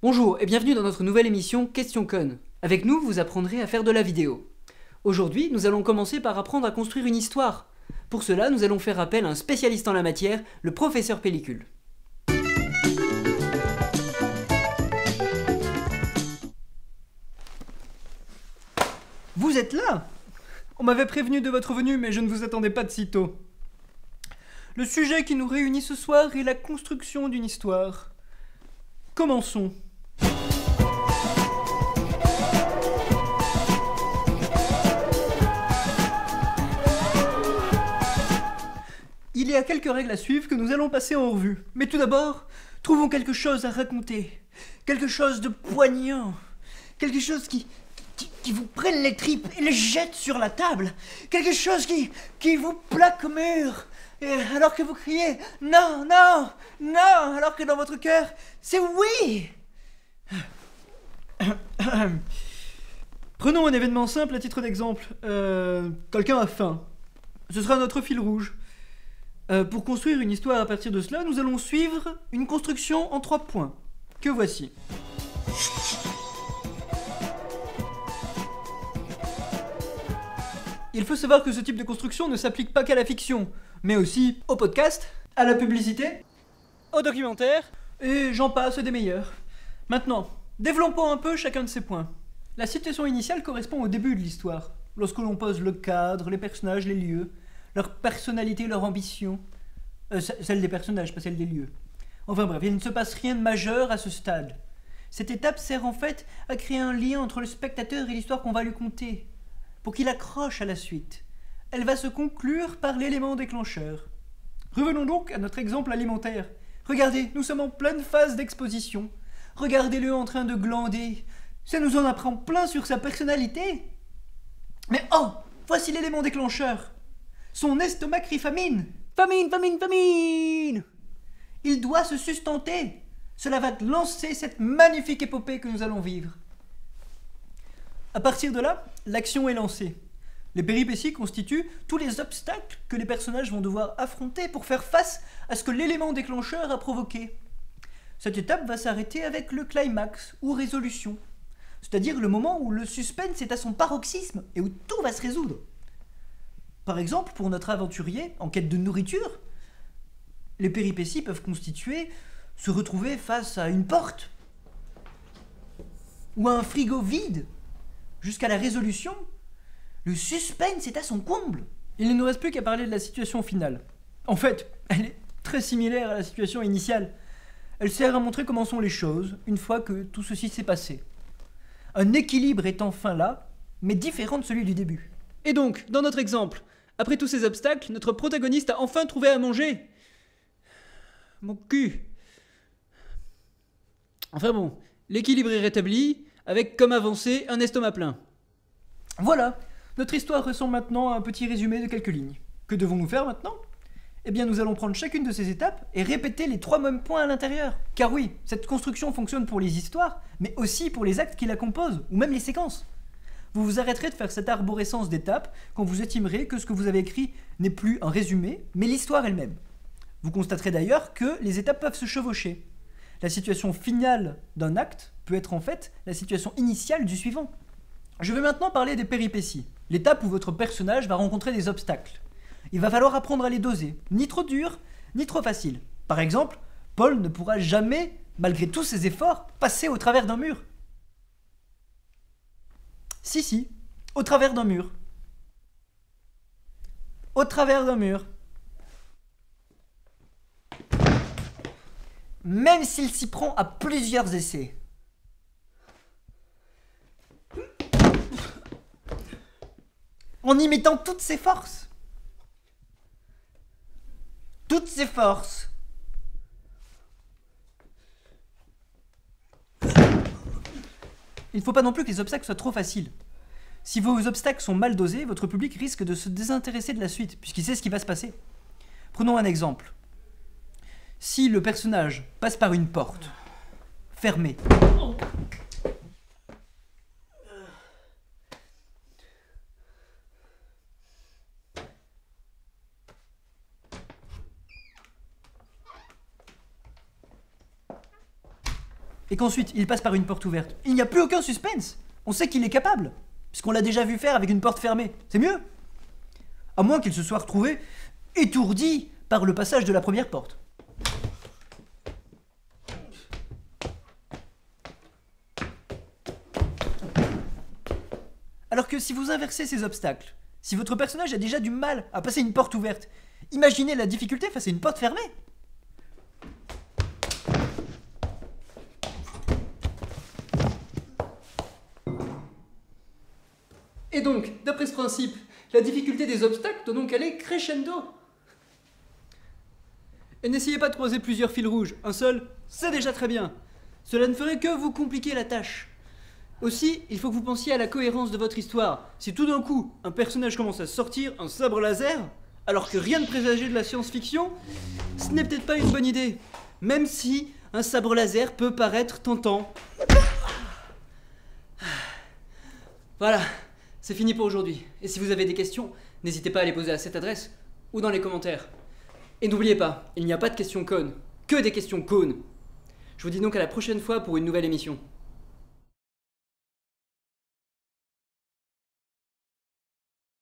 Bonjour et bienvenue dans notre nouvelle émission Question Con. Avec nous, vous apprendrez à faire de la vidéo. Aujourd'hui, nous allons commencer par apprendre à construire une histoire. Pour cela, nous allons faire appel à un spécialiste en la matière, le professeur Pellicule. Vous êtes là? On m'avait prévenu de votre venue, mais je ne vous attendais pas de si tôt. Le sujet qui nous réunit ce soir est la construction d'une histoire. Commençons. Il y a quelques règles à suivre que nous allons passer en revue. Mais tout d'abord, trouvons quelque chose à raconter. Quelque chose de poignant. Quelque chose qui vous prenne les tripes et les jette sur la table. Quelque chose qui vous plaque au mur. Et alors que vous criez « Non, non, non !» alors que dans votre cœur, c'est « Oui !» Prenons un événement simple à titre d'exemple. Quelqu'un a faim. Ce sera notre fil rouge. Pour construire une histoire à partir de cela, nous allons suivre une construction en 3 points, que voici. Il faut savoir que ce type de construction ne s'applique pas qu'à la fiction, mais aussi au podcast, à la publicité, au documentaire, et j'en passe des meilleurs. Maintenant, développons un peu chacun de ces points. La situation initiale correspond au début de l'histoire, lorsque l'on pose le cadre, les personnages, les lieux, leur personnalité, leur ambition. Celle des personnages, pas celle des lieux. Enfin bref, il ne se passe rien de majeur à ce stade. Cette étape sert en fait à créer un lien entre le spectateur et l'histoire qu'on va lui conter, pour qu'il accroche à la suite. Elle va se conclure par l'élément déclencheur. Revenons donc à notre exemple alimentaire. Regardez, nous sommes en pleine phase d'exposition. Regardez-le en train de glander. Ça nous en apprend plein sur sa personnalité. Mais oh, voici l'élément déclencheur. Son estomac crie famine. Famine, famine, famine. Il doit se sustenter. Cela va lancer cette magnifique épopée que nous allons vivre. À partir de là, l'action est lancée. Les péripéties constituent tous les obstacles que les personnages vont devoir affronter pour faire face à ce que l'élément déclencheur a provoqué. Cette étape va s'arrêter avec le climax ou résolution, c'est-à-dire le moment où le suspense est à son paroxysme et où tout va se résoudre. Par exemple, pour notre aventurier en quête de nourriture, les péripéties peuvent constituer se retrouver face à une porte ou à un frigo vide. Jusqu'à la résolution, le suspense est à son comble. Il ne nous reste plus qu'à parler de la situation finale. En fait, elle est très similaire à la situation initiale. Elle sert à montrer comment sont les choses une fois que tout ceci s'est passé. Un équilibre est enfin là, mais différent de celui du début. Et donc, dans notre exemple, après tous ces obstacles, notre protagoniste a enfin trouvé à manger. Mon cul. Enfin bon, l'équilibre est rétabli, avec comme avancé un estomac plein. Voilà, notre histoire ressemble maintenant à un petit résumé de quelques lignes. Que devons-nous faire maintenant ? Eh bien, nous allons prendre chacune de ces étapes et répéter les 3 mêmes points à l'intérieur. Car oui, cette construction fonctionne pour les histoires, mais aussi pour les actes qui la composent, ou même les séquences. Vous vous arrêterez de faire cette arborescence d'étapes quand vous estimerez que ce que vous avez écrit n'est plus un résumé, mais l'histoire elle-même. Vous constaterez d'ailleurs que les étapes peuvent se chevaucher. La situation finale d'un acte peut être en fait la situation initiale du suivant. Je vais maintenant parler des péripéties, l'étape où votre personnage va rencontrer des obstacles. Il va falloir apprendre à les doser, ni trop dur, ni trop facile. Par exemple, Paul ne pourra jamais, malgré tous ses efforts, passer au travers d'un mur. Si, au travers d'un mur. Au travers d'un mur. Même s'il s'y prend à plusieurs essais. En y mettant toutes ses forces. Toutes ses forces. Il ne faut pas non plus que les obstacles soient trop faciles. Si vos obstacles sont mal dosés, votre public risque de se désintéresser de la suite, puisqu'il sait ce qui va se passer. Prenons un exemple. Si le personnage passe par une porte fermée, et qu'ensuite il passe par une porte ouverte, il n'y a plus aucun suspense. On sait qu'il est capable, puisqu'on l'a déjà vu faire avec une porte fermée. C'est mieux. À moins qu'il se soit retrouvé étourdi par le passage de la première porte. Alors que si vous inversez ces obstacles, si votre personnage a déjà du mal à passer une porte ouverte, imaginez la difficulté face à une porte fermée. Et donc, d'après ce principe, la difficulté des obstacles doit donc aller crescendo. Et n'essayez pas de croiser plusieurs fils rouges, un seul, c'est déjà très bien. Cela ne ferait que vous compliquer la tâche. Aussi, il faut que vous pensiez à la cohérence de votre histoire. Si tout d'un coup, un personnage commence à sortir un sabre laser, alors que rien ne présageait de la science-fiction, ce n'est peut-être pas une bonne idée. Même si un sabre laser peut paraître tentant. Voilà, c'est fini pour aujourd'hui. Et si vous avez des questions, n'hésitez pas à les poser à cette adresse ou dans les commentaires. Et n'oubliez pas, il n'y a pas de questions connes, que des questions cônes. Je vous dis donc à la prochaine fois pour une nouvelle émission.